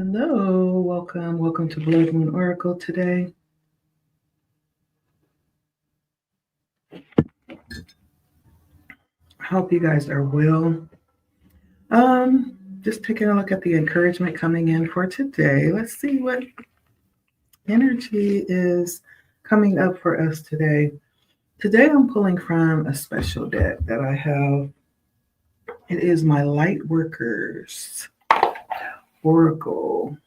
Hello, welcome to Blood Moon Oracle today. I hope you guys are well. Just taking a look at the encouragement coming in for today. Let's see what energy is coming up for us today. Today I'm pulling from a special deck that I have. It is my LightWorkers Oracle.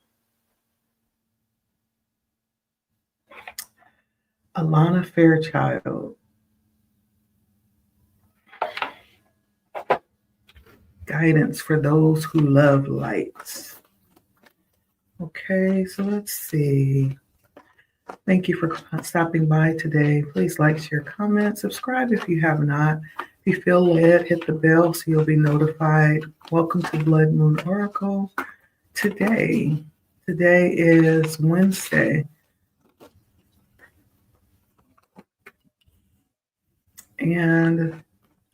Alana Fairchild. Guidance for those who love lights. Okay, so let's see. Thank you for stopping by today. Please like, share, comment, subscribe if you have not. If you feel led, hit the bell so you'll be notified. Welcome to Blood Moon Oracle. Today is Wednesday. And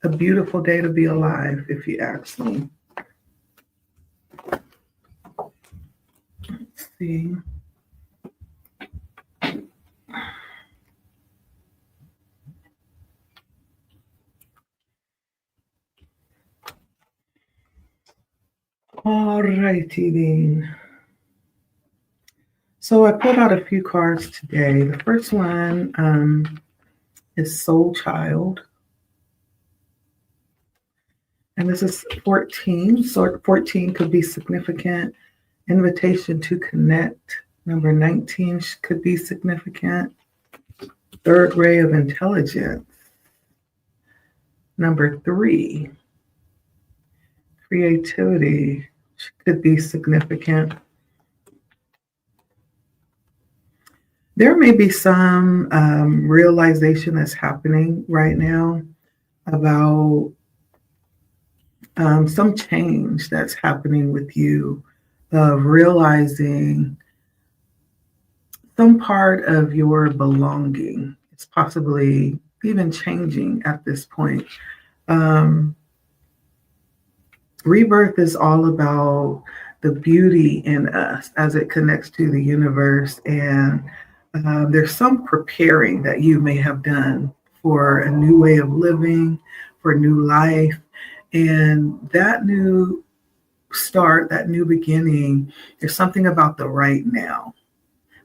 a beautiful day to be alive, if you ask me. Let's see. All righty then. So I pulled out a few cards today. The first one is Soul Child. And this is 14. So 14 could be significant. Invitation to connect. Number 19 could be significant. Third ray of intelligence. Number 3, creativity could be significant. There may be some realization that's happening right now about some change that's happening with you, of realizing some part of your belonging. It's possibly even changing at this point. Rebirth is all about the beauty in us as it connects to the universe. And there's some preparing that you may have done for a new way of living, for new life. And that new start, that new beginning, there's something about the right now.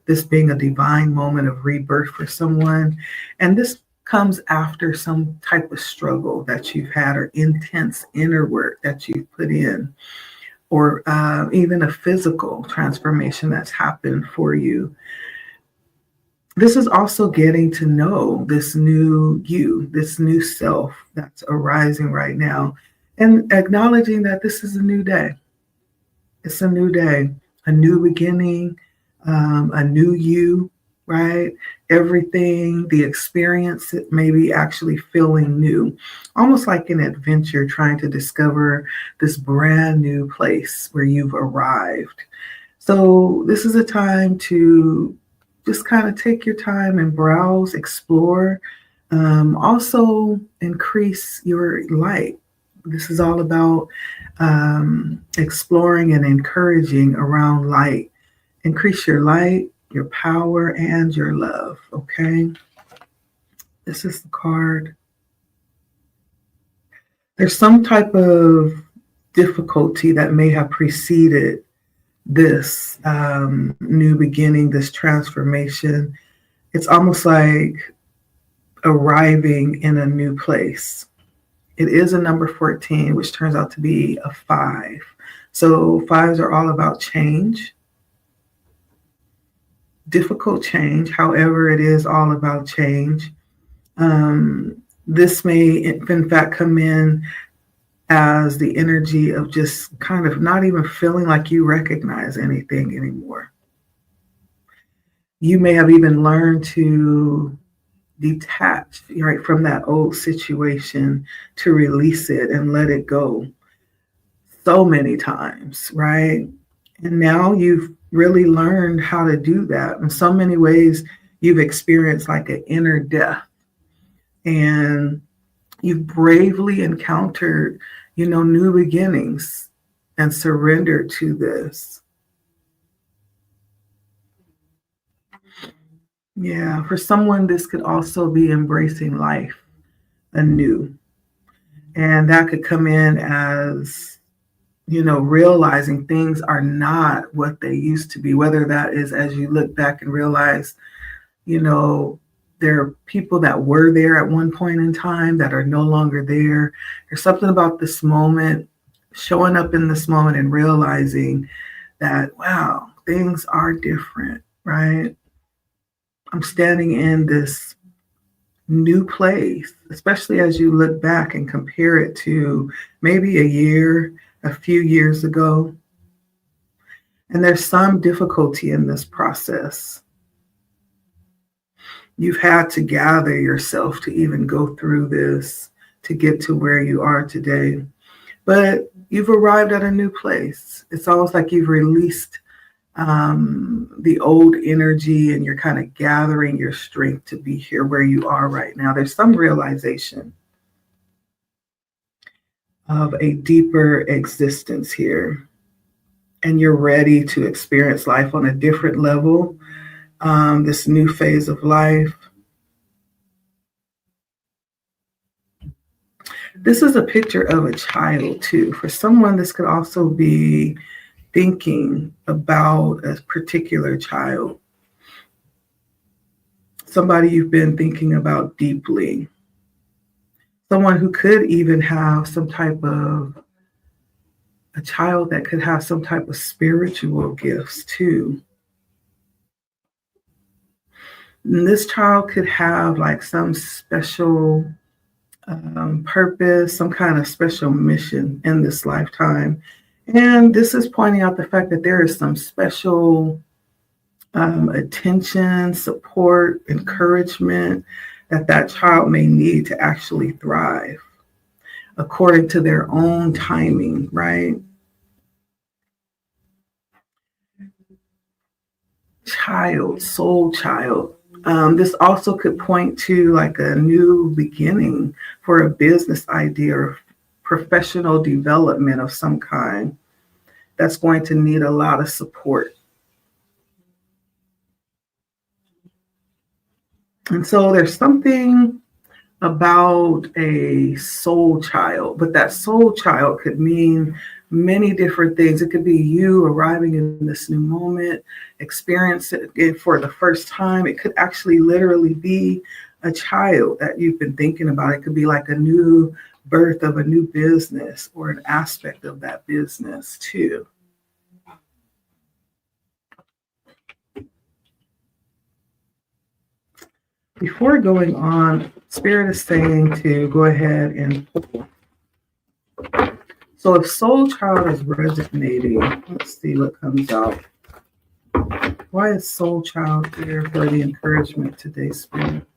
This being a divine moment of rebirth for someone. And this comes after some type of struggle that you've had, or intense inner work that you've put in, or even a physical transformation that's happened for you. This is also getting to know this new you, this new self that's arising right now, and acknowledging that this is a new day. It's a new day, a new beginning, a new you, right? Everything, the experience, it may be actually feeling new, almost like an adventure, trying to discover this brand new place where you've arrived. So this is a time to just kind of take your time and browse, explore, also increase your light. This is all about exploring and encouraging around light. Increase your light, your power, and your love, okay? This is the card. There's some type of difficulty that may have preceded this new beginning, this transformation. It's almost like arriving in a new place. It is a number 14, which turns out to be a 5. So 5s are all about change. Difficult change, however, it is all about change. This may, in fact, come in as the energy of just kind of not even feeling like you recognize anything anymore. You may have even learned to detach, right, from that old situation, to release it and let it go so many times, right? And now you've really learned how to do that. In so many ways, you've experienced like an inner death, and you've bravely encountered, new beginnings and surrendered to this. Yeah, for someone, this could also be embracing life anew. And that could come in as, realizing things are not what they used to be, whether that is as you look back and realize, you know, there are people that were there at one point in time that are no longer there. There's something about this moment, showing up in this moment and realizing that, wow, things are different, right? I'm standing in this new place, especially as you look back and compare it to maybe a few years ago. And there's some difficulty in this process. You've had to gather yourself to even go through this to get to where you are today. But you've arrived at a new place. It's almost like you've released the old energy and you're kind of gathering your strength to be here where you are right now. There's some realization of a deeper existence here, and you're ready to experience life on a different level, this new phase of life. This is a picture of a child, too. For someone, this could also be thinking about a particular child, somebody you've been thinking about deeply, someone who could even have some type of a child that could have some type of spiritual gifts too. And this child could have like some special purpose, some kind of special mission in this lifetime. And this is pointing out the fact that there is some special attention, support, encouragement that that child may need to actually thrive according to their own timing, right? Child, soul child. This also could point to like a new beginning for a business idea or professional development of some kind that's going to need a lot of support. And so there's something about a soul child, but that soul child could mean many different things. It could be you arriving in this new moment, experiencing it for the first time. It could actually literally be a child that you've been thinking about. It could be like a new birth of a new business or an aspect of that business too. Before going on, Spirit is saying to go ahead and pull. So if soul child is resonating, let's see what comes out. Why is soul child here for the encouragement today, Spirit?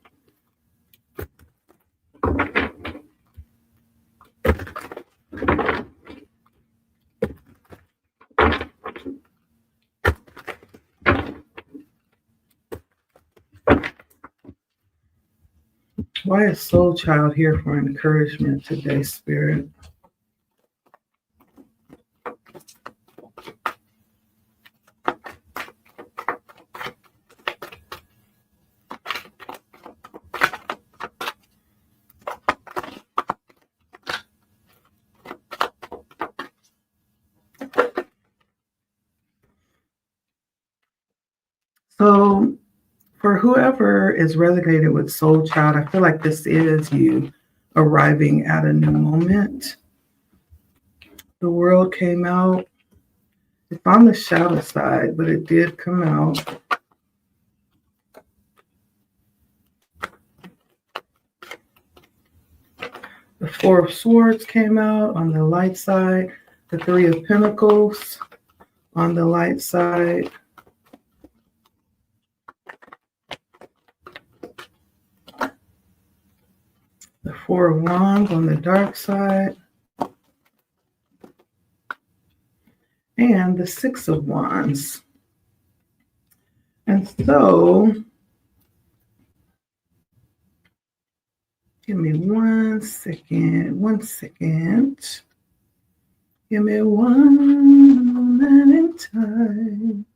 Why is soul child here for encouragement today, Spirit? So for whoever is resonated with soul child, I feel like this is you arriving at a new moment. The world came out. It's on the shadow side, but it did come out. The Four of Swords came out on the light side. The Three of Pentacles on the light side. The Four of Wands on the dark side. And the Six of Wands. And so, give me 1 second. 1 second. Give me one moment in time.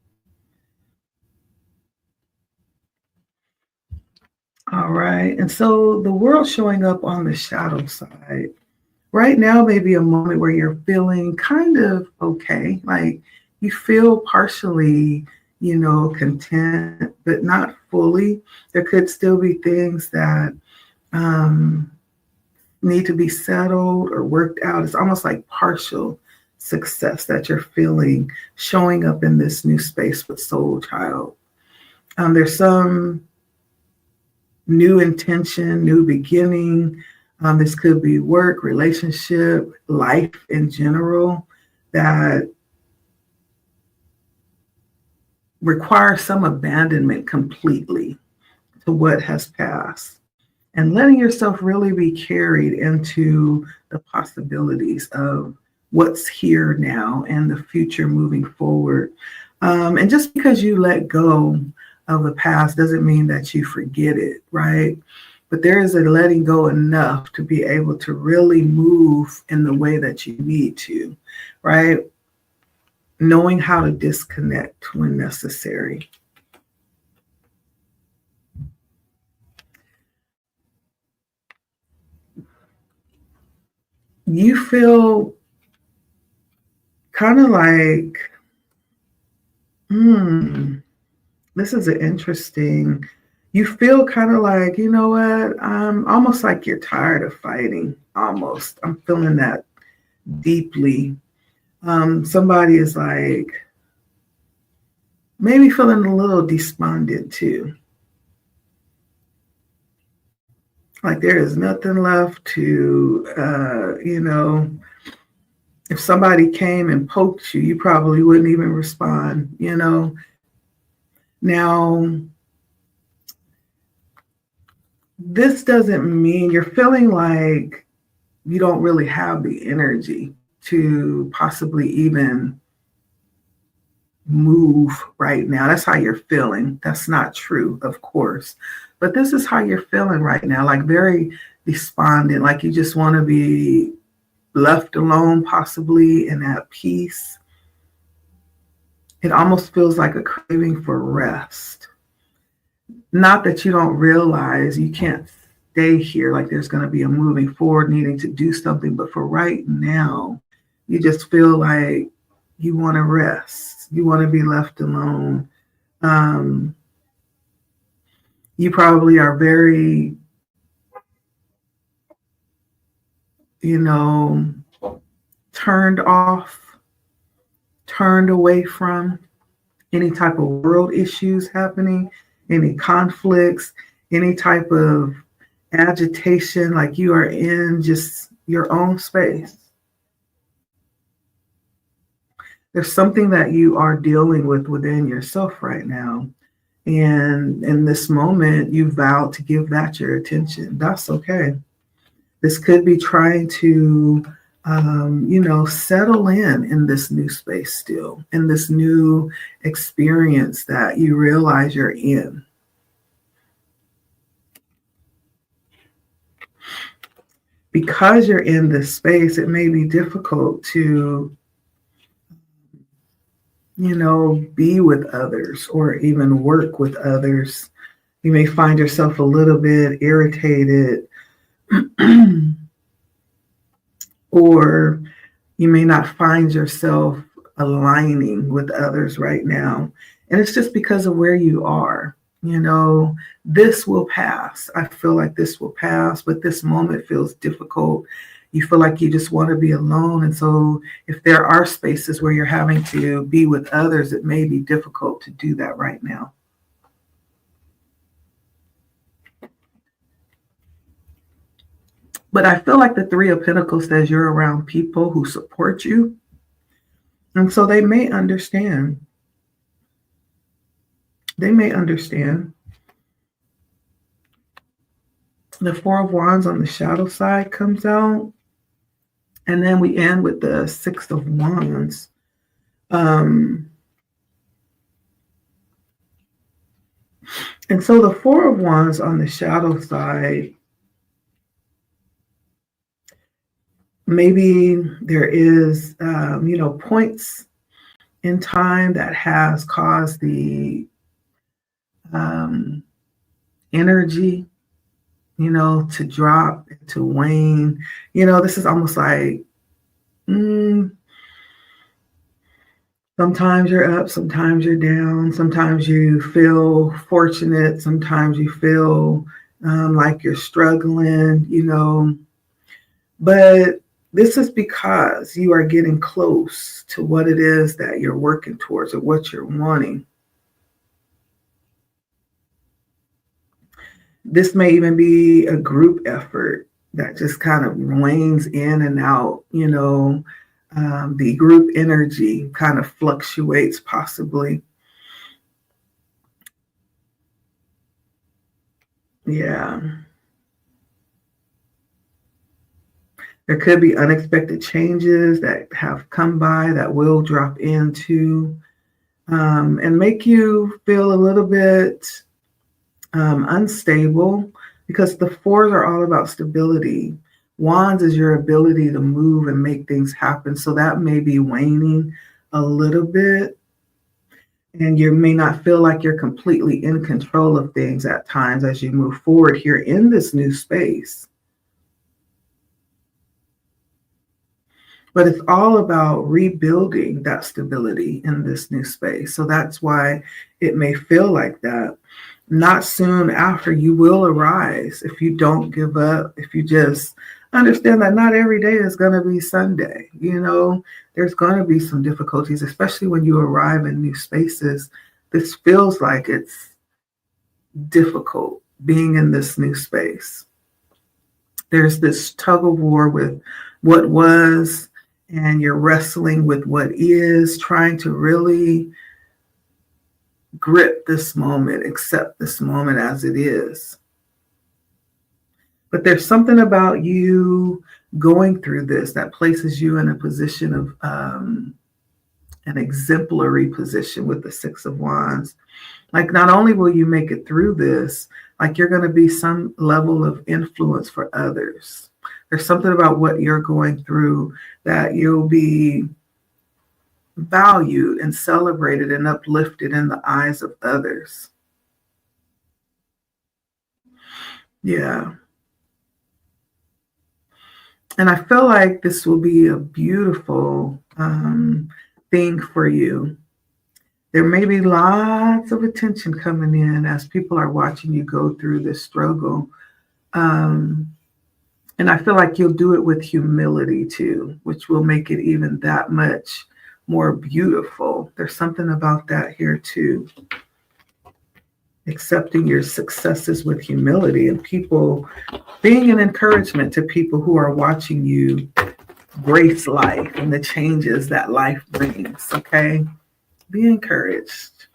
right? And so the world showing up on the shadow side. Right now may be a moment where you're feeling kind of okay, like you feel partially, content, but not fully. There could still be things that um, need to be settled or worked out. It's almost like partial success that you're feeling showing up in this new space with Soul Child. There's some new intention, new beginning. This could be work, relationship, life in general that requires some abandonment completely to what has passed and letting yourself really be carried into the possibilities of what's here now and the future moving forward. And just because you let go of the past doesn't mean that you forget it, right? But there is a letting go enough to be able to really move in the way that you need to, right? Knowing how to disconnect when necessary. You feel kind of like, this is an interesting, you feel kind of like, you know what, almost like you're tired of fighting, almost. I'm feeling that deeply. Somebody is like, maybe feeling a little despondent too. Like there is nothing left to, if somebody came and poked you, you probably wouldn't even respond, Now, this doesn't mean you're feeling like you don't really have the energy to possibly even move right now. That's how you're feeling. That's not true, of course. But this is how you're feeling right now, like very despondent, like you just want to be left alone, possibly, and at peace. It almost feels like a craving for rest. Not that you don't realize you can't stay here, like there's going to be a moving forward, needing to do something. But for right now, you just feel like you want to rest. You want to be left alone. You probably are very, turned off, turned away from any type of world issues happening, any conflicts, any type of agitation, like you are in just your own space. There's something that you are dealing with within yourself right now. And in this moment, you vowed to give that your attention. That's okay. This could be trying to, settle in this new space still, in this new experience that you realize you're in. Because you're in this space, it may be difficult to, be with others or even work with others. You may find yourself a little bit irritated, or you may not find yourself aligning with others right now. And it's just because of where you are. This will pass. I feel like this will pass, but this moment feels difficult. You feel like you just want to be alone. And so if there are spaces where you're having to be with others, it may be difficult to do that right now. But I feel like the Three of Pentacles says you're around people who support you. And so they may understand. They may understand. The Four of Wands on the shadow side comes out. And then we end with the Six of Wands. And so the Four of Wands on the shadow side, maybe there is, points in time that has caused the energy to drop, to wane. This is almost like sometimes you're up, sometimes you're down, sometimes you feel fortunate, sometimes you feel like you're struggling. But this is because you are getting close to what it is that you're working towards or what you're wanting. This may even be a group effort that just kind of wanes in and out. The group energy kind of fluctuates possibly. Yeah. There could be unexpected changes that have come by that will drop into and make you feel a little bit unstable, because the fours are all about stability. Wands is your ability to move and make things happen. So that may be waning a little bit. And you may not feel like you're completely in control of things at times as you move forward here in this new space. But it's all about rebuilding that stability in this new space. So that's why it may feel like that. Not soon after, you will arise if you don't give up, if you just understand that not every day is going to be Sunday. There's going to be some difficulties, especially when you arrive in new spaces. This feels like it's difficult being in this new space. There's this tug of war with what was, and you're wrestling with what is, trying to really grip this moment, accept this moment as it is. But there's something about you going through this that places you in a position of an exemplary position with the Six of Wands. Like, not only will you make it through this, like you're going to be some level of influence for others. There's something about what you're going through that you'll be valued and celebrated and uplifted in the eyes of others. Yeah. And I feel like this will be a beautiful thing for you. There may be lots of attention coming in as people are watching you go through this struggle. And I feel like you'll do it with humility too, which will make it even that much more beautiful. There's something about that here too. Accepting your successes with humility, and people being an encouragement to people who are watching you grace life and the changes that life brings. Okay? Be encouraged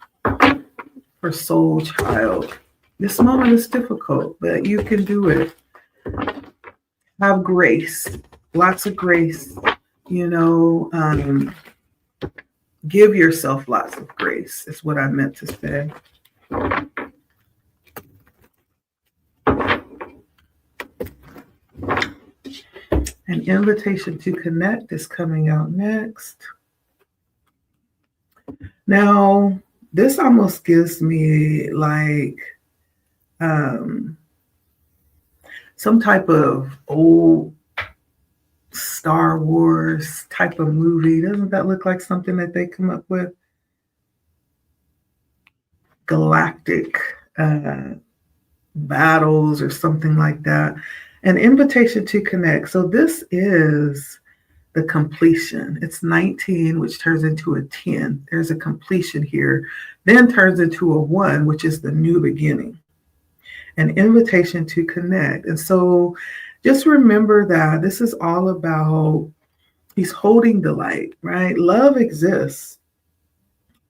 for soul child. This moment is difficult, but you can do it. Have grace, lots of grace, give yourself lots of grace is what I meant to say. An invitation to connect is coming out next. Now, this almost gives me like some type of old Star Wars type of movie. Doesn't that look like something that they come up with? Galactic battles or something like that. An invitation to connect. So this is the completion. It's 19, which turns into a 10. There's a completion here, then turns into a 1, which is the new beginning. An invitation to connect. And so just remember that this is all about, he's holding the light, right? Love exists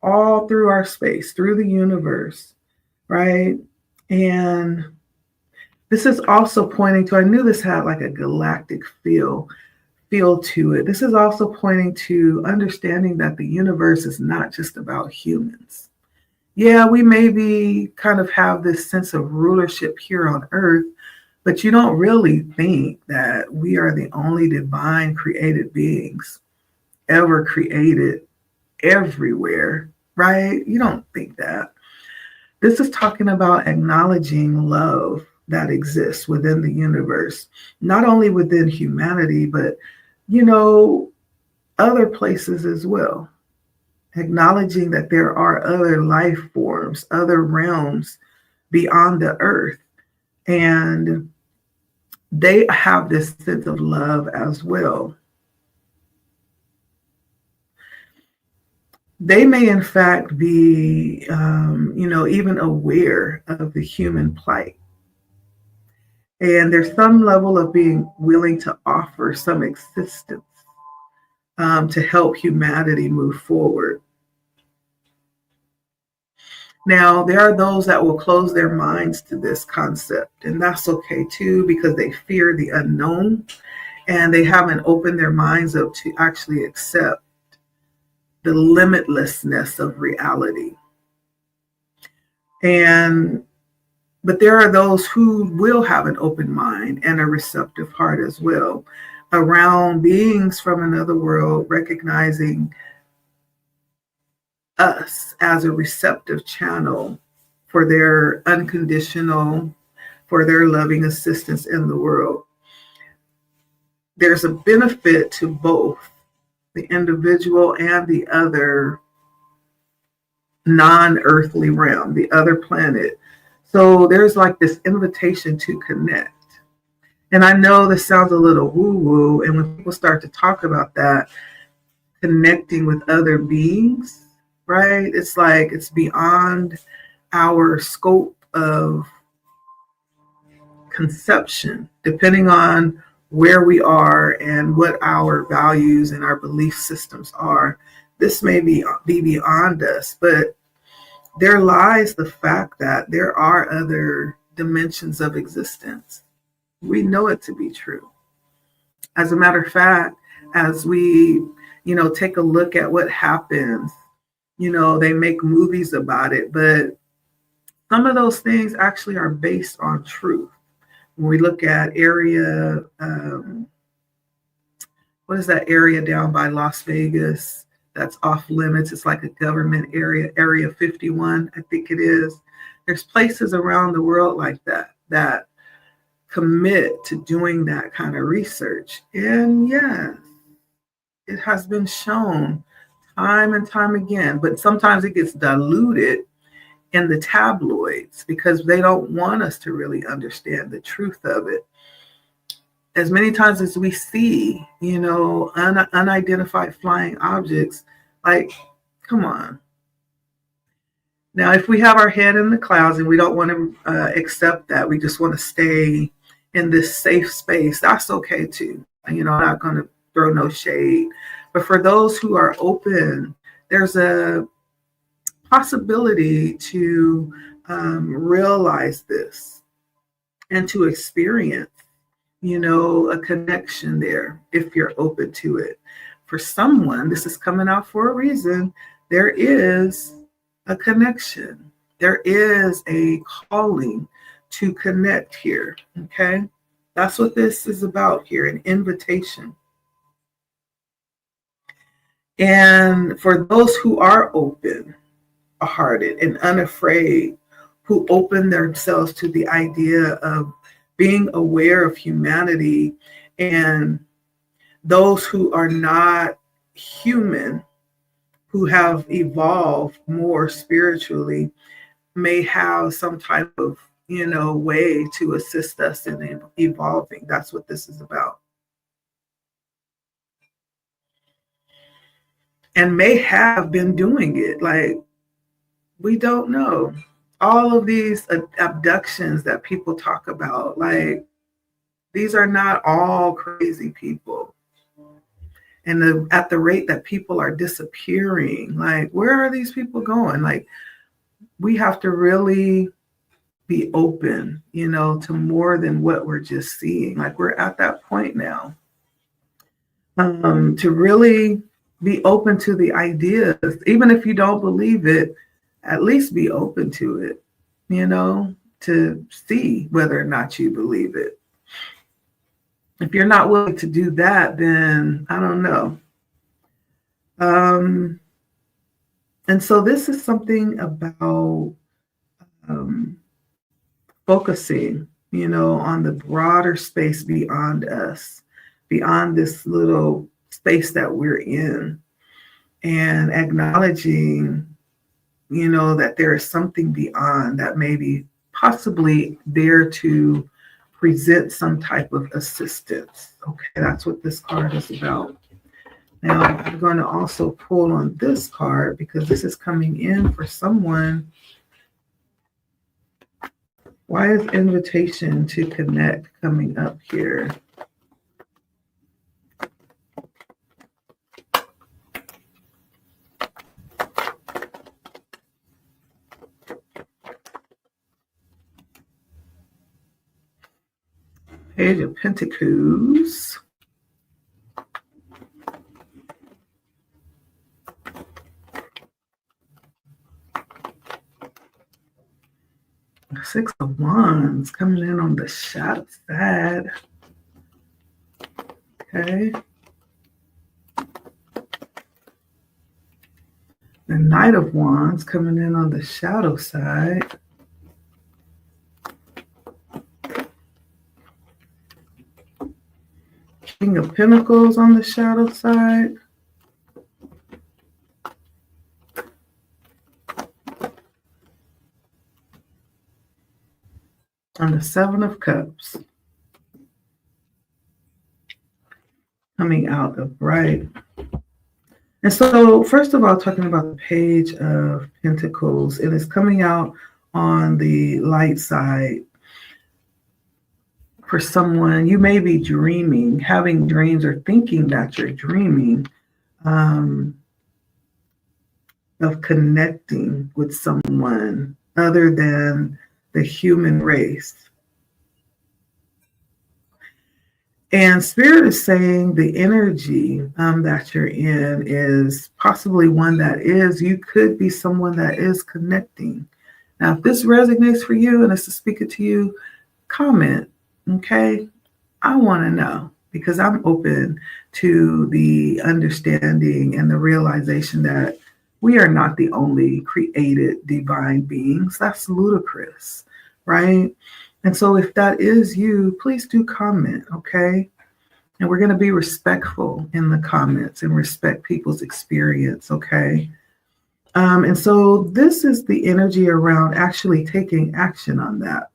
all through our space, through the universe, right? And this is also pointing to, I knew this had like a galactic feel to it. This is also pointing to understanding that the universe is not just about humans. Yeah, we maybe kind of have this sense of rulership here on earth, but you don't really think that we are the only divine created beings ever created everywhere, right? You don't think that. This is talking about acknowledging love that exists within the universe, not only within humanity, but, you know, other places as well. Acknowledging that there are other life forms, other realms beyond the earth. And they have this sense of love as well. They may, in fact, be, even aware of the human plight. And there's some level of being willing to offer some assistance to help humanity move forward. Now, there are those that will close their minds to this concept, and that's okay too, because they fear the unknown and they haven't opened their minds up to actually accept the limitlessness of reality. But there are those who will have an open mind and a receptive heart as well around beings from another world, recognizing us as a receptive channel for their unconditional, for their loving assistance in the world. There's a benefit to both the individual and the other non-earthly realm, the other planet. So there's like this invitation to connect. And I know this sounds a little woo-woo, and when people start to talk about that, connecting with other beings, right? It's like it's beyond our scope of conception, depending on where we are and what our values and our belief systems are. This may be beyond us, but there lies the fact that there are other dimensions of existence. We know it to be true. As a matter of fact, as we, take a look at what happens, they make movies about it, but some of those things actually are based on truth. When we look at area, what is that area down by Las Vegas that's off limits? It's like a government area, Area 51, I think it is. There's places around the world like that commit to doing that kind of research. And yes, it has been shown time and time again, but sometimes it gets diluted in the tabloids because they don't want us to really understand the truth of it. As many times as we see, unidentified flying objects, like, come on. Now, if we have our head in the clouds and we don't want to accept that, we just want to stay in this safe space, that's okay too. I'm not going to throw no shade. But for those who are open, there's a possibility to realize this and to experience, a connection there if you're open to it. For someone, this is coming out for a reason. There is a connection. There is a calling to connect here. Okay. That's what this is about here, an invitation. And for those who are open-hearted and unafraid, who open themselves to the idea of being aware of humanity, and those who are not human, who have evolved more spiritually, may have some type of, way to assist us in evolving. That's what this is about. And may have been doing it. Like, we don't know. All of these abductions that people talk about, like, these are not all crazy people. And at the rate that people are disappearing, like, where are these people going? Like, we have to really be open, to more than what we're just seeing. Like, we're at that point now. To really be open to the ideas, even if you don't believe it, at least be open to it, to see whether or not you believe it. If you're not willing to do that, then I don't know. And so this is something about focusing on the broader space beyond us, beyond this little space that we're in, and acknowledging, that there is something beyond that may be possibly there to present some type of assistance. Okay, that's what this card is about. Now, I'm going to also pull on this card because this is coming in for someone. Why is invitation to connect coming up here? Page of Pentacles. Six of Wands coming in on the shadow side. Okay. The Knight of Wands coming in on the shadow side. King of Pentacles on the shadow side. And the Seven of Cups coming out of right. And so, first of all, talking about the Page of Pentacles, it is coming out on the light side. For someone, you may be dreaming, having dreams, or thinking that you're dreaming of connecting with someone other than the human race. And Spirit is saying the energy that you're in is possibly one that you could be someone that is connecting. Now, if this resonates for you and it's to speak it to you, comment. Okay, I want to know, because I'm open to the understanding and the realization that we are not the only created divine beings. That's ludicrous, right? And so if that is you, please do comment, okay? And we're going to be respectful in the comments and respect people's experience, okay? And so this is the energy around actually taking action on that.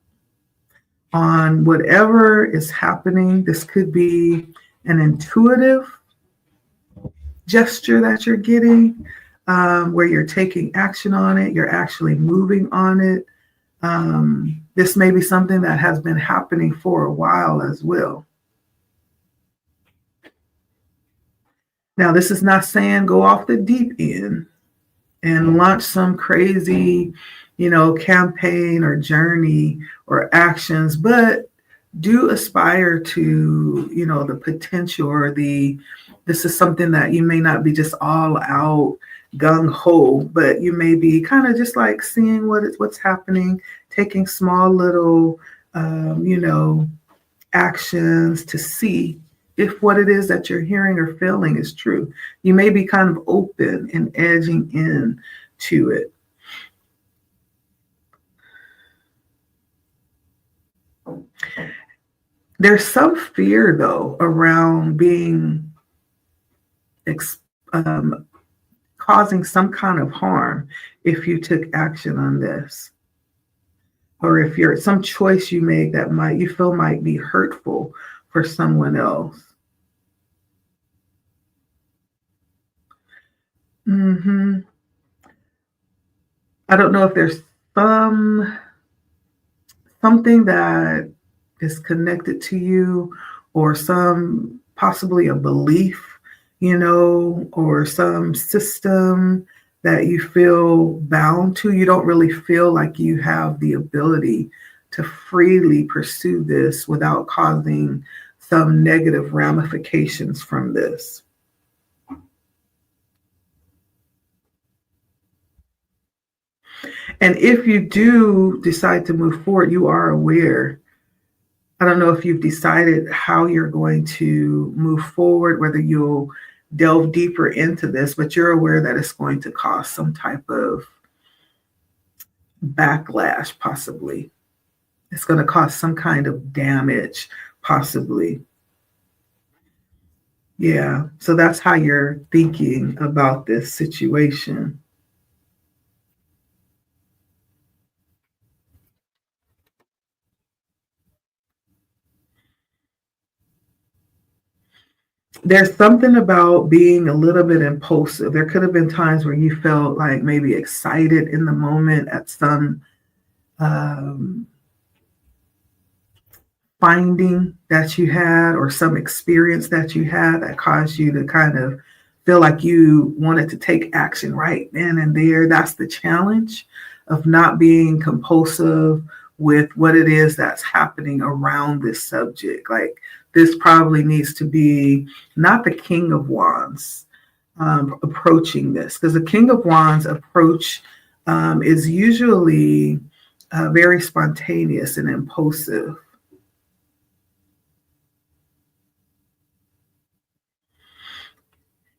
On whatever is happening. This could be an intuitive gesture that you're getting, where you're taking action on it, you're actually moving on it. This may be something that has been happening for a while as well. Now, this is not saying go off the deep end and launch some crazy campaign or journey or actions, but do aspire to, the potential, or this is something that you may not be just all out gung-ho, but you may be kind of just like seeing what's happening, taking small little, actions to see if what it is that you're hearing or feeling is true. You may be kind of open and edging in to it. There's some fear, though, around being causing some kind of harm if you took action on this, or if you're some choice you make that you feel might be hurtful for someone else. I don't know if there's something that is connected to you, or some possibly a belief, or some system that you feel bound to. You don't really feel like you have the ability to freely pursue this without causing some negative ramifications from this. And if you do decide to move forward, you are aware. I don't know if you've decided how you're going to move forward, whether you'll delve deeper into this, but you're aware that it's going to cause some type of backlash, possibly. It's going to cause some kind of damage, possibly. Yeah. So that's how you're thinking about this situation. There's something about being a little bit impulsive. There could have been times where you felt like maybe excited in the moment at some um, finding that you had or some experience that you had that caused you to kind of feel like you wanted to take action right then and there. That's the challenge of not being compulsive with what it is that's happening around this subject. Like, this probably needs to be not the King of Wands approaching this, because the King of Wands approach is usually very spontaneous and impulsive.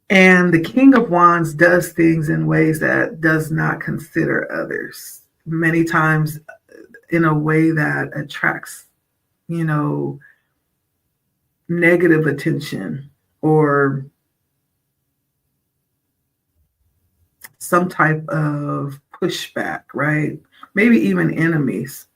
And the King of Wands does things in ways that does not consider others. Many times in a way that attracts, you know, negative attention or some type of pushback, right? Maybe even enemies.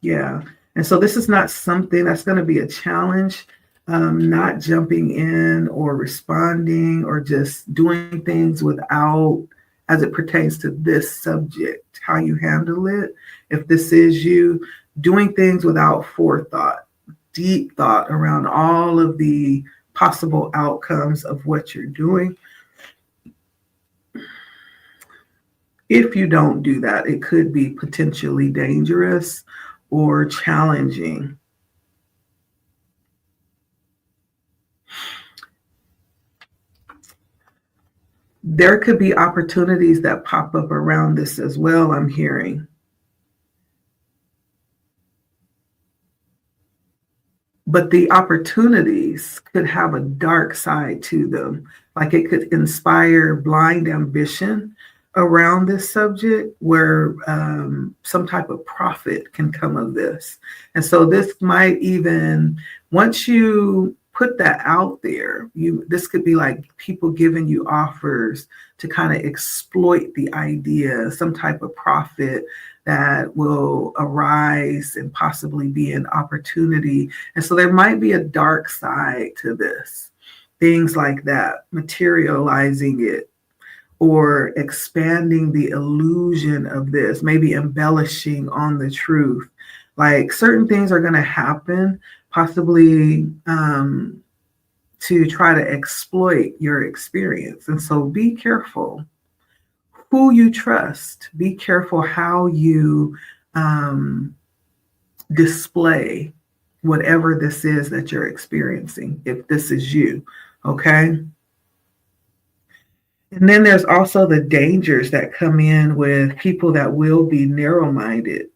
Yeah. And so this is not something that's going to be a challenge, not jumping in or responding or just doing things without, as it pertains to this subject, how you handle it. If this is you, doing things without forethought, deep thought around all of the possible outcomes of what you're doing. If you don't do that, it could be potentially dangerous or challenging. There could be opportunities that pop up around this as well, I'm hearing. But the opportunities could have a dark side to them. Like, it could inspire blind ambition around this subject where some type of profit can come of this. And so this might even, once you put that out there, this could be like people giving you offers to kind of exploit the idea, some type of profit that will arise and possibly be an opportunity. And so there might be a dark side to this, things like that, materializing it or expanding the illusion of this, maybe embellishing on the truth. Like, certain things are going to happen, possibly to try to exploit your experience. And so be careful who you trust. Be careful how you display whatever this is that you're experiencing, if this is you, okay? And then there's also the dangers that come in with people that will be narrow-minded.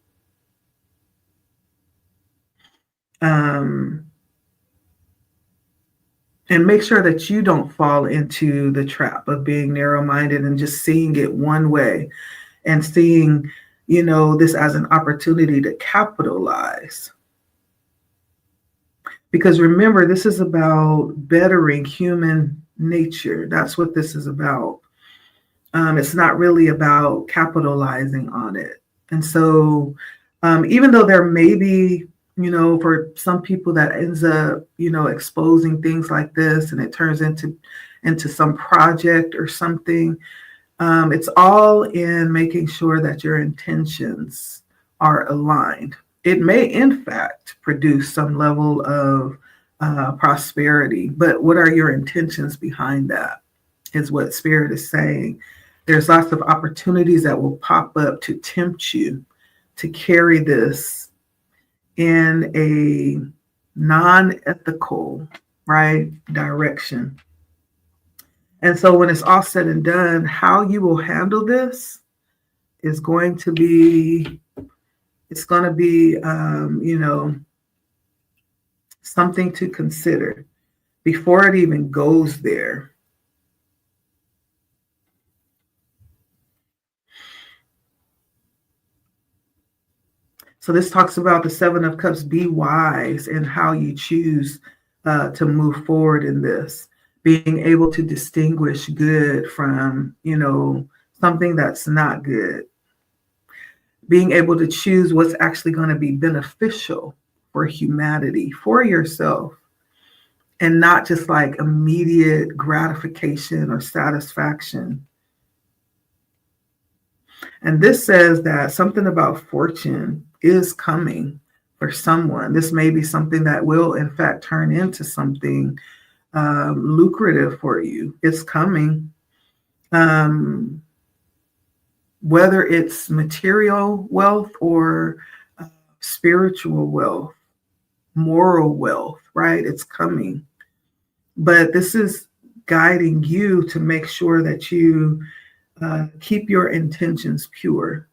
Um, and make sure that you don't fall into the trap of being narrow-minded and just seeing it one way and seeing, this as an opportunity to capitalize. Because remember, this is about bettering human nature. That's what this is about. It's not really about capitalizing on it. And so even though there may be, for some people that ends up, exposing things like this and it turns into some project or something, it's all in making sure that your intentions are aligned. It may, in fact, produce some level of prosperity, but what are your intentions behind that is what Spirit is saying. There's lots of opportunities that will pop up to tempt you to carry this in a non-ethical, right, direction. And so when it's all said and done, how you will handle this is going to be, it's going to be, something to consider before it even goes there. So this talks about the Seven of Cups. Be wise in how you choose to move forward in this. Being able to distinguish good from, something that's not good. Being able to choose what's actually going to be beneficial for humanity, for yourself, and not just like immediate gratification or satisfaction. And this says that something about fortune is coming for someone. This may be something that will, in fact, turn into something lucrative for you. It's coming. Whether it's material wealth or spiritual wealth, moral wealth, right? It's coming. But this is guiding you to make sure that you keep your intentions pure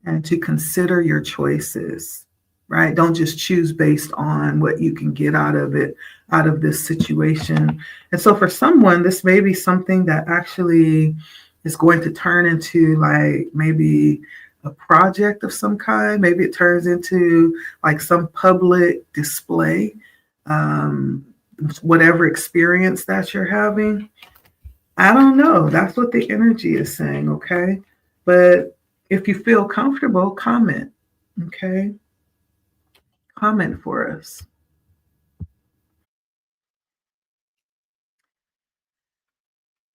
and to consider your choices, right? Don't just choose based on what you can get out of it, out of this situation. And so for someone, this may be something that actually is going to turn into like maybe a project of some kind. Maybe it turns into like some public display, whatever experience that you're having. I don't know. That's what the energy is saying, okay? But if you feel comfortable, comment, okay? Comment for us.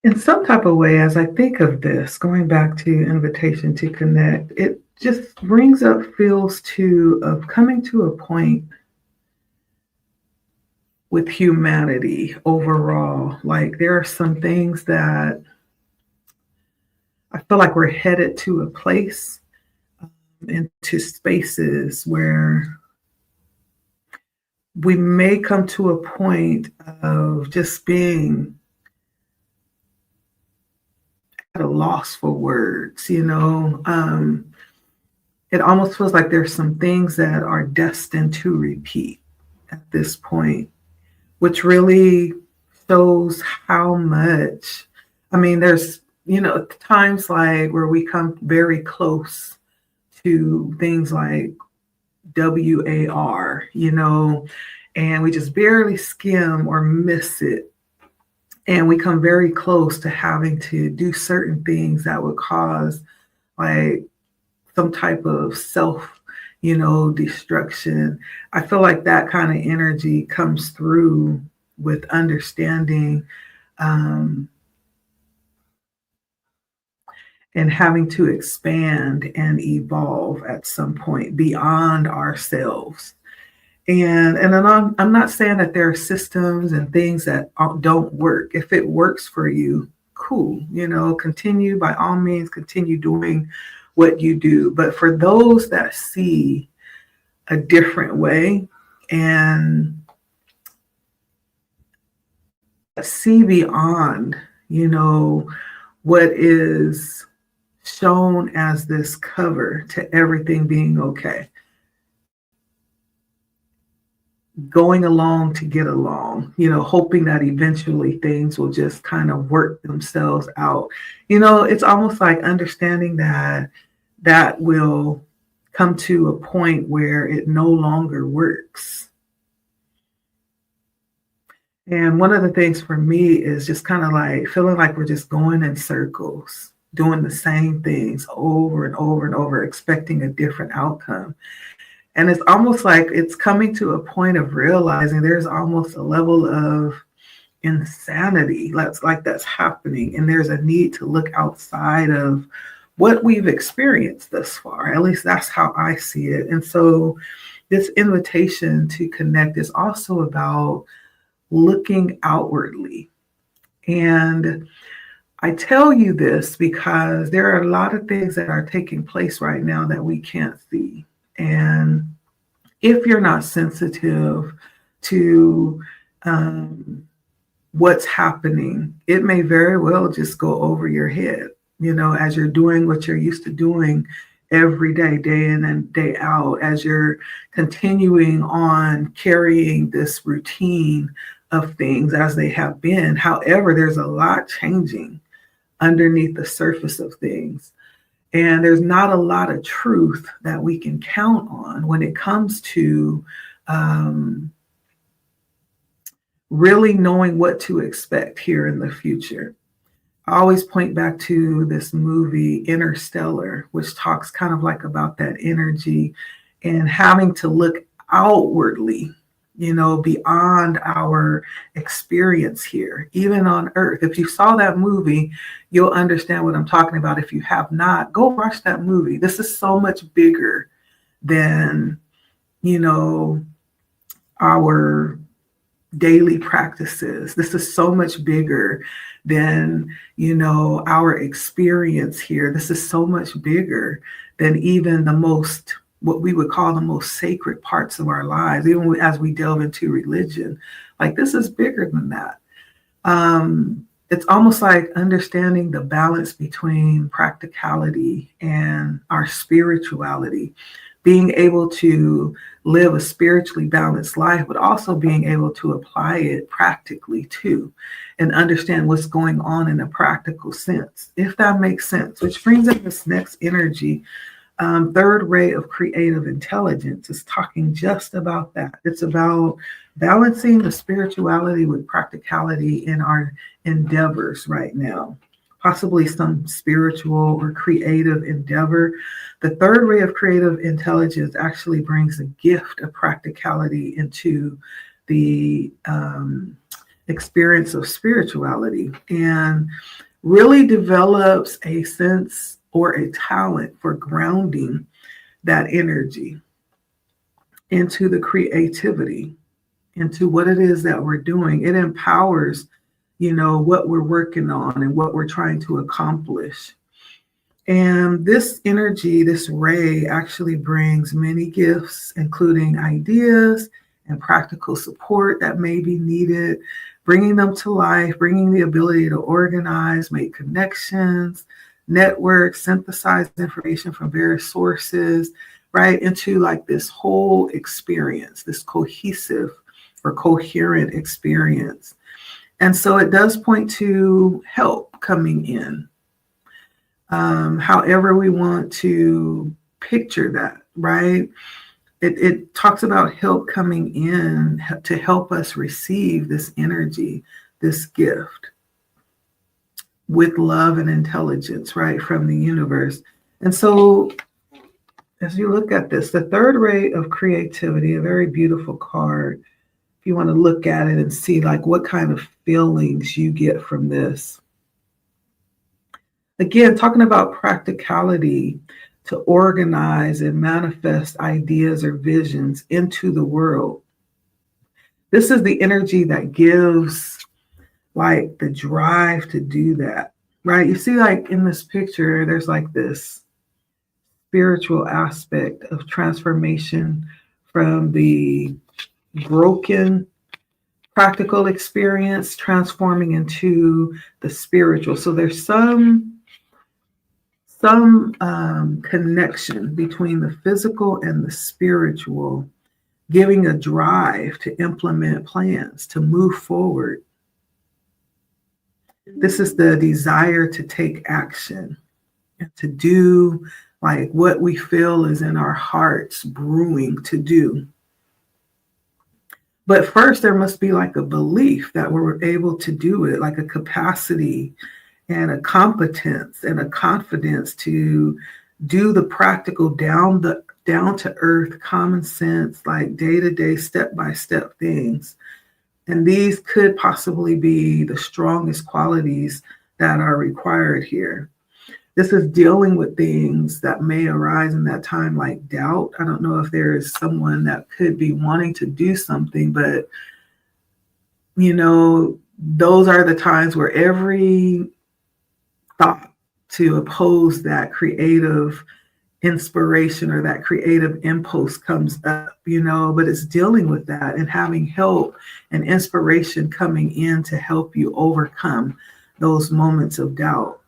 In some type of way, as I think of this, going back to invitation to connect, it just brings up feels to of coming to a point with humanity overall. Like there are some things that I feel like we're headed to a place, into spaces where we may come to a point of just being at a loss for words, it almost feels like there's some things that are destined to repeat at this point, which really shows how much, there's, times like where we come very close to things like WAR, and we just barely skim or miss it. And we come very close to having to do certain things that would cause like some type of self, destruction. I feel like that kind of energy comes through with understanding and having to expand and evolve at some point beyond ourselves. And I'm not saying that there are systems and things that don't work. If it works for you, cool. Continue, by all means, continue doing what you do. But for those that see a different way and see beyond, what is shown as this cover to everything being okay, going along to get along, hoping that eventually things will just kind of work themselves out. It's almost like understanding that will come to a point where it no longer works. And one of the things for me is just kind of like feeling like we're just going in circles, doing the same things over and over and over, expecting a different outcome. And it's almost like it's coming to a point of realizing there's almost a level of insanity that's happening. And there's a need to look outside of what we've experienced thus far. At least that's how I see it. And so this invitation to connect is also about looking outwardly. And I tell you this because there are a lot of things that are taking place right now that we can't see. And if you're not sensitive to what's happening, it may very well just go over your head, as you're doing what you're used to doing every day, day in and day out, as you're continuing on carrying this routine of things as they have been. However, there's a lot changing underneath the surface of things. And there's not a lot of truth that we can count on when it comes to really knowing what to expect here in the future. I always point back to this movie, Interstellar, which talks kind of like about that energy and having to look outwardly, beyond our experience here, even on Earth. If you saw that movie, you'll understand what I'm talking about. If you have not, go watch that movie. This is so much bigger than, our daily practices. This is so much bigger than, our experience here. This is so much bigger than even what we would call the most sacred parts of our lives, even as we delve into religion. Like, this is bigger than that. It's almost like understanding the balance between practicality and our spirituality, being able to live a spiritually balanced life, but also being able to apply it practically too, and understand what's going on in a practical sense, if that makes sense. Which brings in this next energy. Third ray of creative intelligence is talking just about that. It's about balancing the spirituality with practicality in our endeavors right now, possibly some spiritual or creative endeavor. The third ray of creative intelligence actually brings a gift of practicality into the experience of spirituality, and really develops a sense or a talent for grounding that energy into the creativity, into what it is that we're doing. It empowers, what we're working on and what we're trying to accomplish. And this energy, this ray, actually brings many gifts, including ideas and practical support that may be needed, bringing them to life, bringing the ability to organize, make connections, network, synthesize information from various sources, right, into like this whole experience, this cohesive or coherent experience. And so it does point to help coming in. However we want to picture that, right? It talks about help coming in to help us receive this energy, this gift, with love and intelligence, right, from the universe. And so as you look at this, the third ray of creativity, a very beautiful card, if you want to look at it and see like what kind of feelings you get from this. Again, talking about practicality to organize and manifest ideas or visions into the world. This is the energy that gives like the drive to do that, right? You see, like in this picture, there's like this spiritual aspect of transformation from the broken practical experience transforming into the spiritual. So there's some connection between the physical and the spiritual, giving a drive to implement plans, to move forward. This is the desire to take action and to do like what we feel is in our hearts brewing to do. But first, there must be like a belief that we're able to do it, like a capacity and a competence and a confidence to do the practical, down to earth, common sense, like day-to-day, step-by-step things. And these could possibly be the strongest qualities that are required here. This is dealing with things that may arise in that time, like doubt. I don't know if there is someone that could be wanting to do something, but, those are the times where every thought to oppose that creative inspiration or that creative impulse comes up, but it's dealing with that and having help and inspiration coming in to help you overcome those moments of doubt.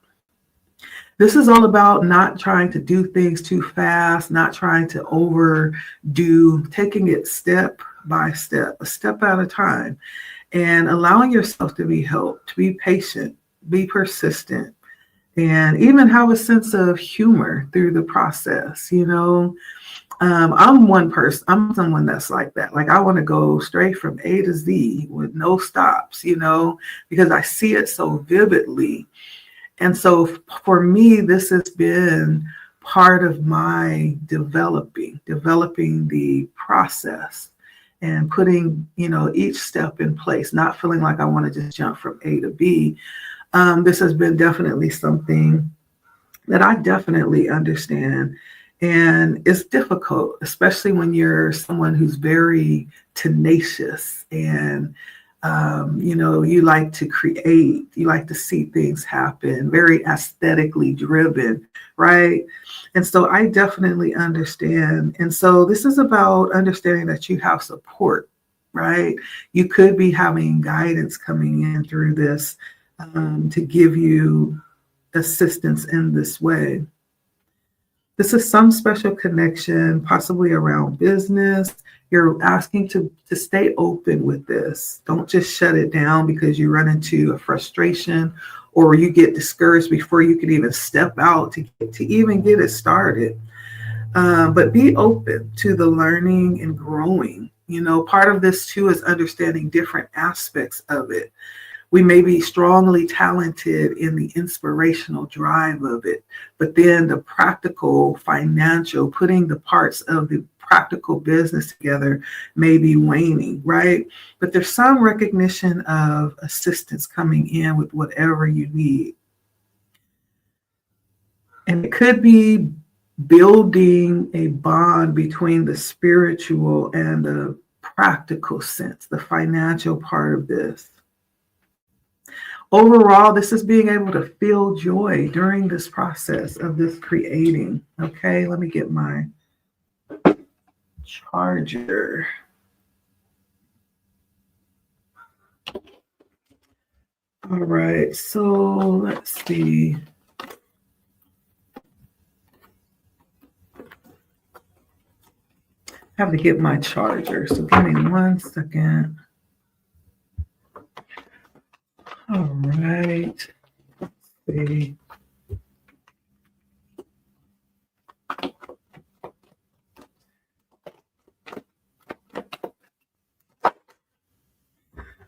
This is all about not trying to do things too fast, not trying to overdo, taking it step by step, a step at a time, and allowing yourself to be helped, to be patient, be persistent and even have a sense of humor through the process. I'm one person, I'm someone that's like that. Like, I want to go straight from A to Z with no stops, because I see it so vividly. And so for me, this has been part of my developing the process and putting, each step in place, not feeling like I want to just jump from A to B. This has been definitely something that I definitely understand. And it's difficult, especially when you're someone who's very tenacious and, you like to create, you like to see things happen, very aesthetically driven, right? And so I definitely understand. And so this is about understanding that you have support, right? You could be having guidance coming in through this to give you assistance in this way. This is some special connection, possibly around business. You're asking to stay open with this. Don't just shut it down because you run into a frustration or you get discouraged before you can even step out to even get it started. But be open to the learning and growing. Part of this too is understanding different aspects of it. We may be strongly talented in the inspirational drive of it, but then the practical, financial, putting the parts of the practical business together may be waning, right? But there's some recognition of assistance coming in with whatever you need. And it could be building a bond between the spiritual and the practical sense, the financial part of this. Overall, this is being able to feel joy during this process of this creating. Okay, let me get my charger. All right, so let's see. I have to get my charger, so give me 1 second. All right, let's see.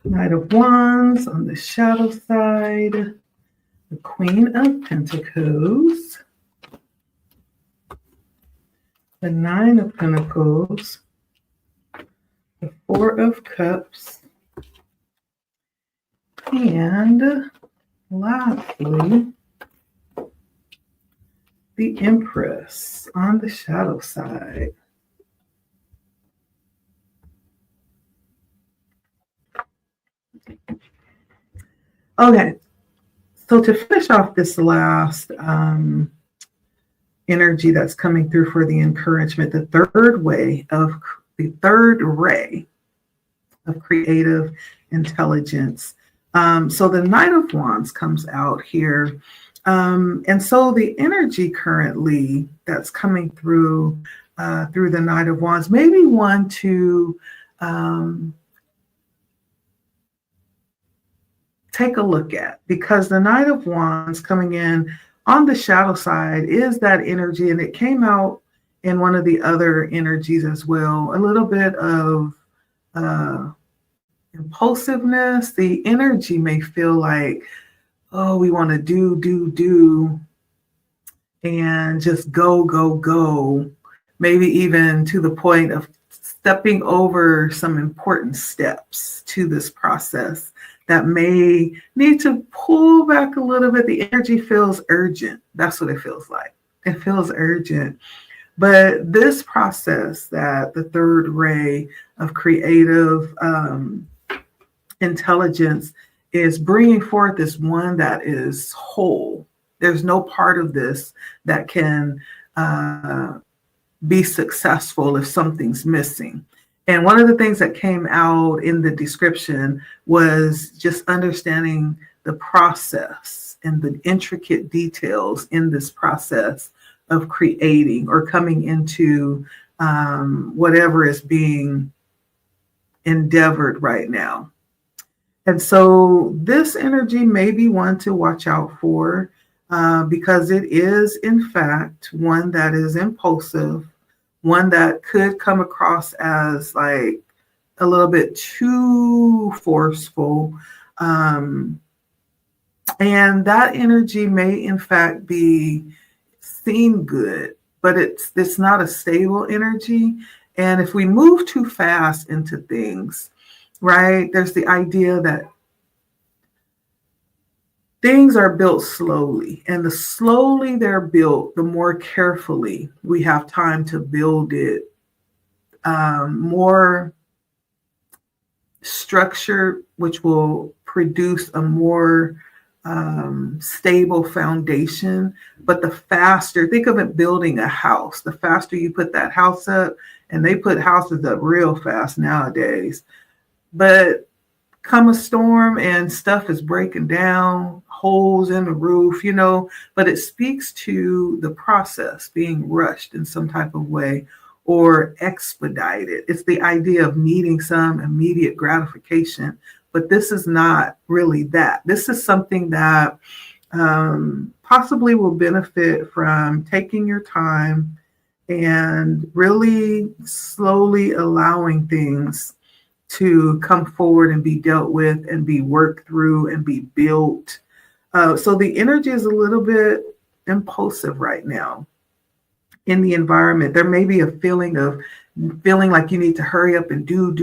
Knight of Wands on the shadow side, the Queen of Pentacles, the Nine of Pentacles, the Four of Cups, and lastly, the Empress on the shadow side. Okay, so to finish off this last energy that's coming through for the encouragement, the third ray of creative intelligence. So the Knight of Wands comes out here. And so the energy currently that's coming through the Knight of Wands, maybe one to take a look at, because the Knight of Wands coming in on the shadow side is that energy, and it came out in one of the other energies as well, a little bit of impulsiveness. The energy may feel like, oh, we want to do, and just go, maybe even to the point of stepping over some important steps to this process that may need to pull back a little bit. The energy feels urgent. That's what it feels like. It feels urgent. But this process, that the third ray of creative intelligence is bringing forth, is one that is whole. There's no part of this that can be successful if something's missing. And one of the things that came out in the description was just understanding the process and the intricate details in this process of creating or coming into whatever is being endeavored right now. And so this energy may be one to watch out for. because it is, in fact, one that is impulsive, one that could come across as like a little bit too forceful. Um, and that energy may, in fact, be seen good, but it's not a stable energy. And if we move too fast into things, right, there's the idea that things are built slowly, and the slowly they're built, the more carefully we have time to build it, more structured, which will produce a more stable foundation. But the faster, think of it building a house, the faster you put that house up, and they put houses up real fast nowadays. But come a storm and stuff is breaking down, holes in the roof, but it speaks to the process being rushed in some type of way or expedited. It's the idea of needing some immediate gratification, but this is not really that. This is something that possibly will benefit from taking your time and really slowly allowing things to come forward and be dealt with and be worked through and be built. So the energy is a little bit impulsive right now in the environment. There may be a feeling like you need to hurry up and do,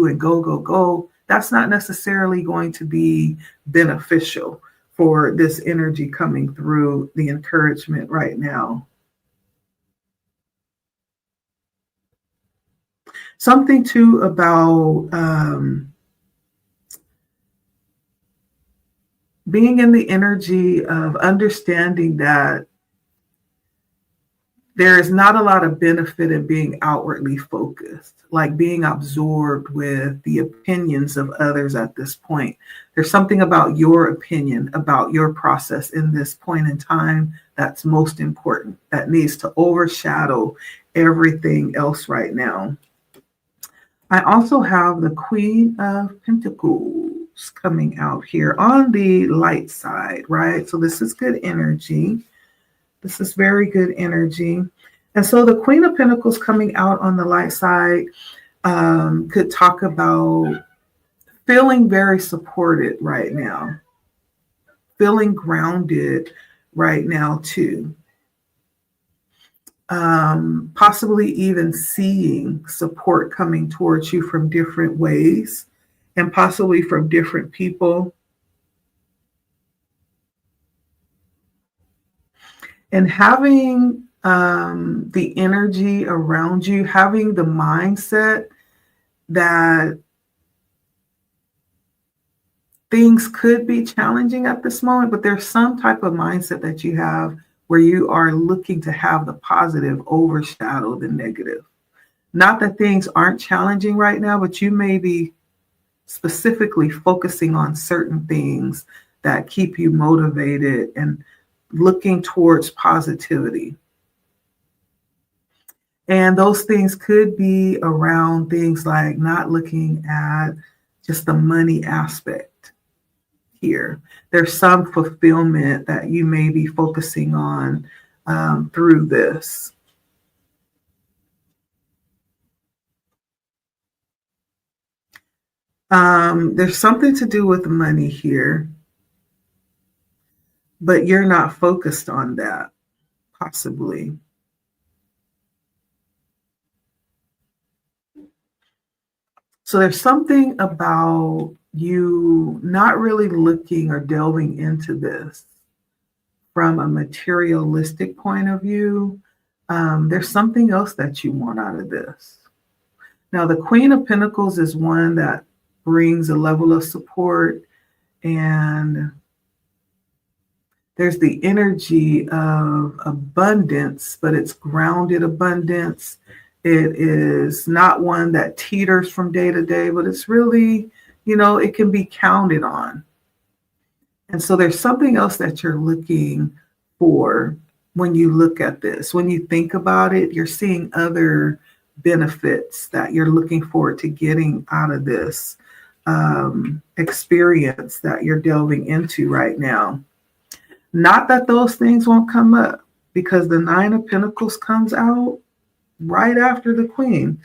and go. That's not necessarily going to be beneficial for this energy coming through the encouragement right now. Something too about being in the energy of understanding that there is not a lot of benefit in being outwardly focused, like being absorbed with the opinions of others at this point. There's something about your opinion, about your process in this point in time that's most important, that needs to overshadow everything else right now. I also have the Queen of Pentacles coming out here on the light side, right? So this is good energy. This is very good energy. And so the Queen of Pentacles coming out on the light side could talk about feeling very supported right now, feeling grounded right now too. Possibly even seeing support coming towards you from different ways and possibly from different people. And having the energy around you, having the mindset that things could be challenging at this moment, but there's some type of mindset that you have where you are looking to have the positive overshadow the negative. Not that things aren't challenging right now, but you may be specifically focusing on certain things that keep you motivated and looking towards positivity. And those things could be around things like not looking at just the money aspect here. There's some fulfillment that you may be focusing on through this. There's something to do with money here, but you're not focused on that, possibly. So there's something about you not really looking or delving into this from a materialistic point of view. There's something else that you want out of this. Now, the Queen of Pentacles is one that brings a level of support, and there's the energy of abundance, but it's grounded abundance. It is not one that teeters from day to day, but it's really, it can be counted on. And so there's something else that you're looking for when you look at this. When you think about it, you're seeing other benefits that you're looking forward to getting out of this experience that you're delving into right now. Not that those things won't come up, because the Nine of Pentacles comes out right after the Queen.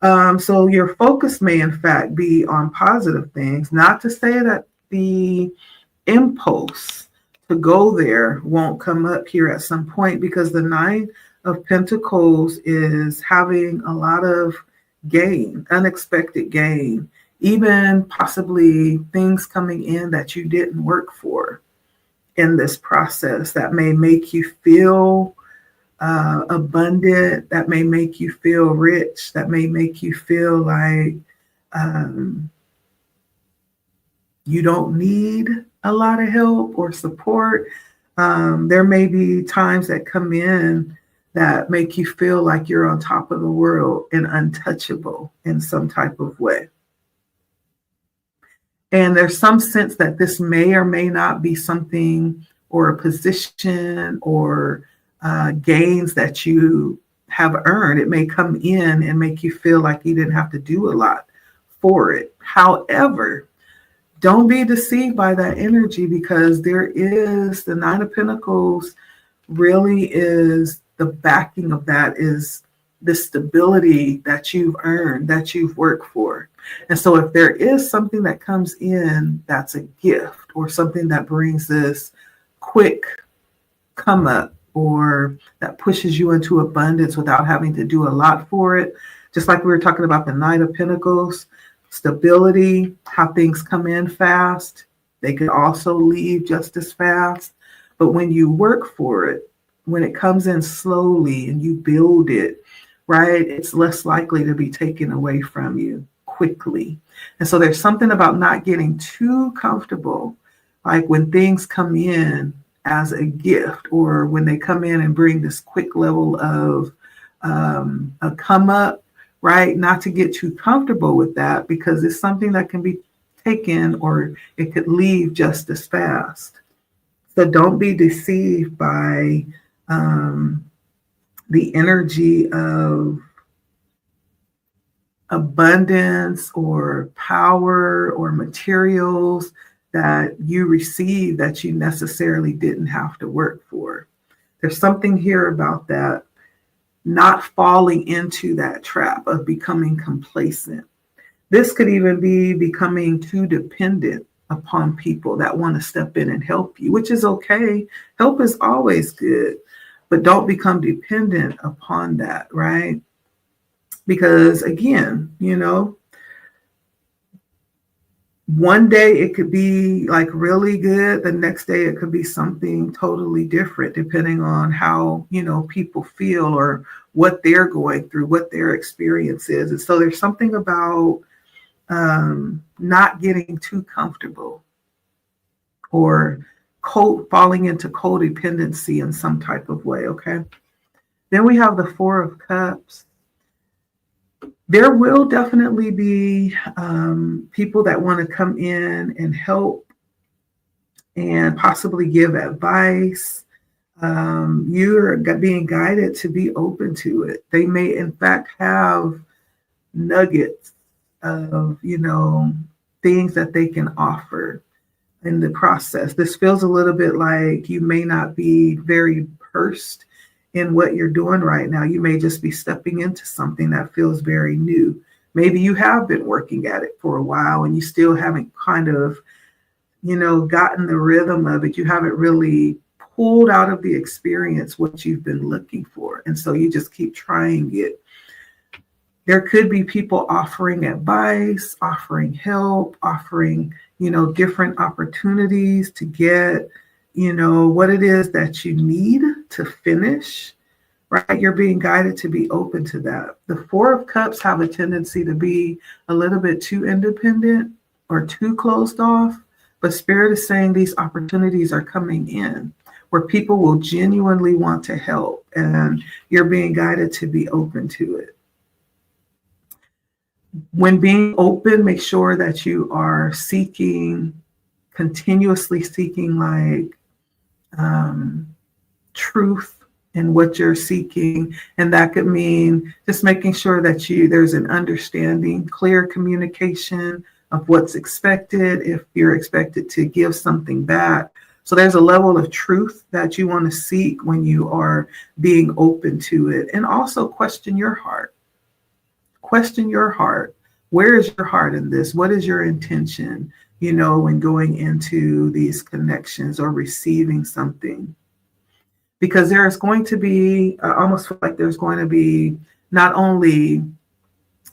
So your focus may in fact be on positive things. Not to say that the impulse to go there won't come up here at some point, because the Nine of Pentacles is having a lot of gain, unexpected gain, even possibly things coming in that you didn't work for in this process that may make you feel abundant, that may make you feel rich, that may make you feel like you don't need a lot of help or support. There may be times that come in that make you feel like you're on top of the world and untouchable in some type of way. And there's some sense that this may or may not be something or a position or gains that you have earned. It may come in and make you feel like you didn't have to do a lot for it. However, don't be deceived by that energy, because there is the Nine of Pentacles really is the backing of that is the stability that you've earned, that you've worked for. And so if there is something that comes in that's a gift or something that brings this quick come up or that pushes you into abundance without having to do a lot for it, just like we were talking about the Nine of Pentacles, stability, how things come in fast, they could also leave just as fast. But when you work for it, when it comes in slowly and you build it, right, it's less likely to be taken away from you quickly. And so there's something about not getting too comfortable, like when things come in as a gift or when they come in and bring this quick level of a come up, right? Not to get too comfortable with that, because it's something that can be taken or it could leave just as fast. So don't be deceived by the energy of abundance or power or materials that you receive that you necessarily didn't have to work for. There's something here about that, not falling into that trap of becoming complacent. This could even be becoming too dependent upon people that want to step in and help you, which is okay. Help is always good, but don't become dependent upon that, right? Because again, you know, one day it could be like really good. The next day it could be something totally different, depending on how, you know, people feel or what they're going through, what their experience is. And so there's something about not getting too comfortable or falling into codependency in some type of way, okay? Then we have the Four of Cups. There will definitely be people that want to come in and help and possibly give advice. You're being guided to be open to it. They may, in fact, have nuggets of, you know, things that they can offer in the process. This feels a little bit like you may not be very versed in what you're doing right now. You may just be stepping into something that feels very new. Maybe you have been working at it for a while and you still haven't kind of, you know, gotten the rhythm of it. You haven't really pulled out of the experience what you've been looking for. And so you just keep trying it. There could be people offering advice, offering help, offering, you know, different opportunities to get, you know, what it is that you need to finish, right? You're being guided to be open to that. The Four of Cups have a tendency to be a little bit too independent or too closed off, but Spirit is saying these opportunities are coming in where people will genuinely want to help, and you're being guided to be open to it. When being open, make sure that you are continuously seeking like truth in what you're seeking. And that could mean just making sure that there's an understanding, clear communication of what's expected, if you're expected to give something back. So there's a level of truth that you want to seek when you are being open to it. And also question your heart. Question your heart. Where is your heart in this? What is your intention, when going into these connections or receiving something? Because there is going to be, I almost feel like there's going to be not only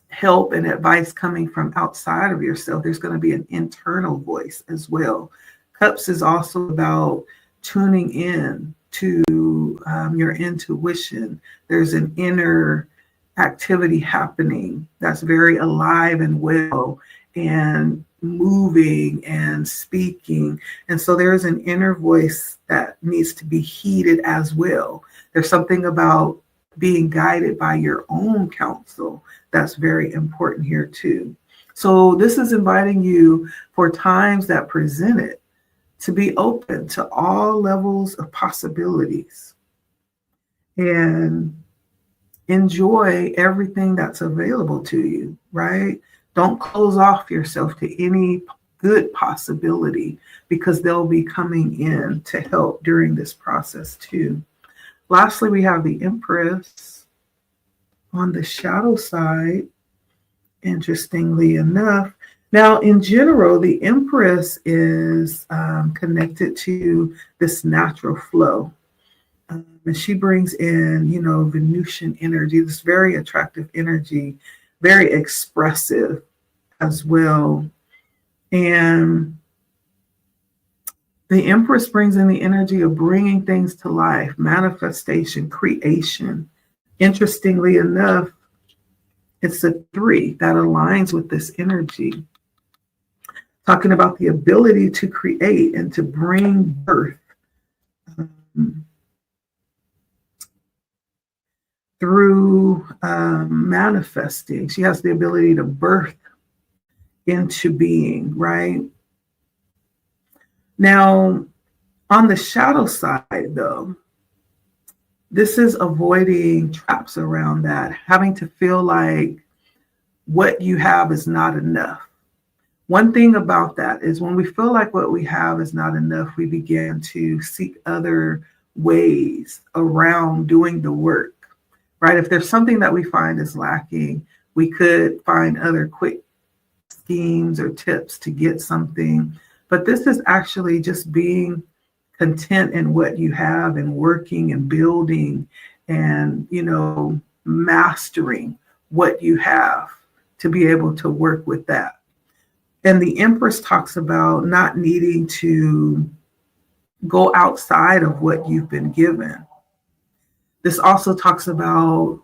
help and advice coming from outside of yourself, there's going to be an internal voice as well. Cups is also about tuning in to your intuition. There's an inner activity happening that's very alive and well and moving and speaking. And so there's an inner voice that needs to be heeded as well. There's something about being guided by your own counsel that's very important here too. So this is inviting you for times that present it to be open to all levels of possibilities and enjoy everything that's available to you, right? Don't close off yourself to any good possibility, because they'll be coming in to help during this process too. Lastly, we have the Empress on the shadow side, interestingly enough. Now, in general, the Empress is connected to this natural flow. And she brings in, Venusian energy, this very attractive energy, very expressive as well. And the Empress brings in the energy of bringing things to life, manifestation, creation. Interestingly enough, it's a 3 that aligns with this energy, talking about the ability to create and to bring birth through manifesting. She has the ability to birth into being, right? Now, on the shadow side, though, this is avoiding traps around that, having to feel like what you have is not enough. One thing about that is when we feel like what we have is not enough, we begin to seek other ways around doing the work, right? If there's something that we find is lacking, we could find other quick schemes or tips to get something. But this is actually just being content in what you have and working and building and, mastering what you have to be able to work with that. And the Empress talks about not needing to go outside of what you've been given. This also talks about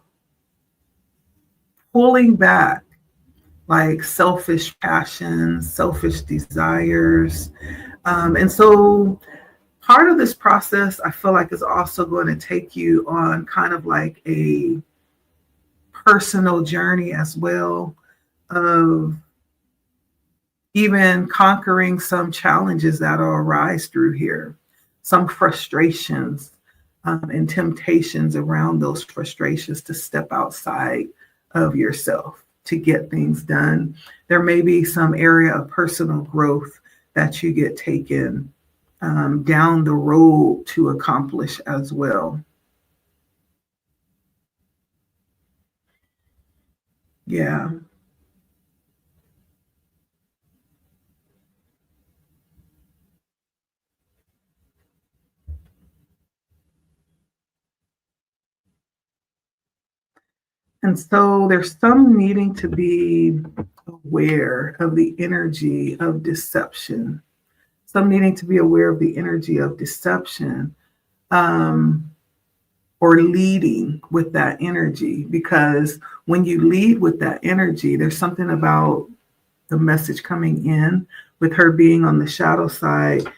pulling back, like selfish passions, selfish desires. And so part of this process, I feel like, is also going to take you on kind of like a personal journey as well, of even conquering some challenges that will arise through here, some frustrations and temptations around those frustrations to step outside of yourself to get things done. There may be some area of personal growth that you get taken down the road to accomplish as well. Yeah. And so there's some needing to be aware of the energy of deception, some needing to be aware of the energy of deception, or leading with that energy. Because when you lead with that energy, there's something about the message coming in with her being on the shadow side.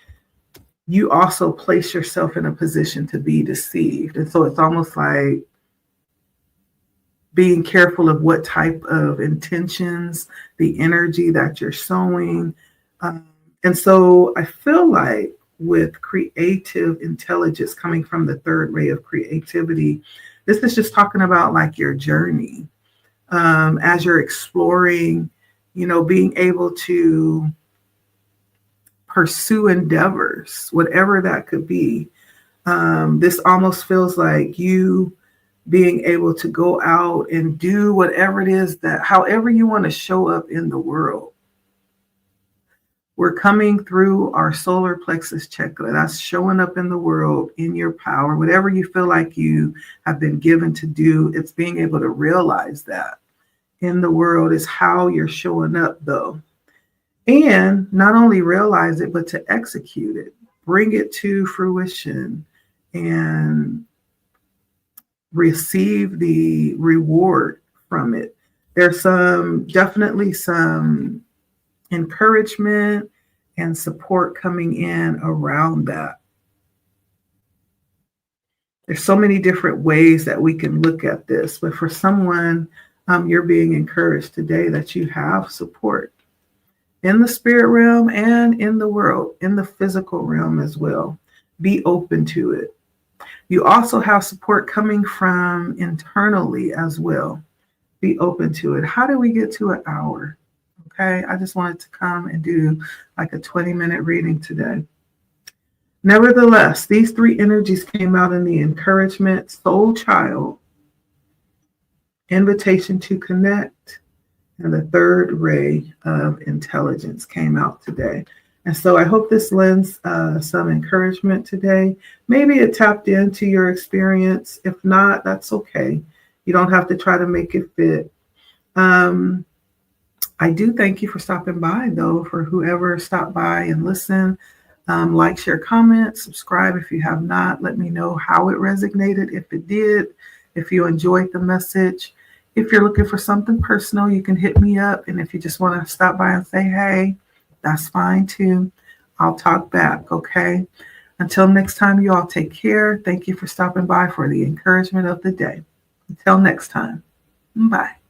You also place yourself in a position to be deceived. And so it's almost like being careful of what type of intentions, the energy that you're sowing. And so I feel like with creative intelligence coming from the third ray of creativity, this is just talking about like your journey as you're exploring, being able to pursue endeavors, whatever that could be. This almost feels like you being able to go out and do whatever it is that, however you want to show up in the world. We're coming through our solar plexus chakra. That's showing up in the world in your power. Whatever you feel like you have been given to do, it's being able to realize that in the world is how you're showing up, though. And not only realize it, but to execute it, bring it to fruition, and receive the reward from it. There's definitely some encouragement and support coming in around that. There's so many different ways that we can look at this, but for someone, you're being encouraged today that you have support in the spirit realm and in the world, in the physical realm as well. Be open to it. You also have support coming from internally as well. Be open to it. How do we get to an hour? Okay, I just wanted to come and do like a 20-minute reading today. Nevertheless, these three energies came out in the encouragement, soul child, invitation to connect, and the third ray of intelligence came out today. And so I hope this lends some encouragement today. Maybe it tapped into your experience. If not, that's okay. You don't have to try to make it fit. I do thank you for stopping by, though, for whoever stopped by and listened. Like, share, comment, subscribe if you have not. Let me know how it resonated, if it did, if you enjoyed the message. If you're looking for something personal, you can hit me up. And if you just want to stop by and say, hey, that's fine too. I'll talk back, okay? Until next time, you all take care. Thank you for stopping by for the encouragement of the day. Until next time, bye.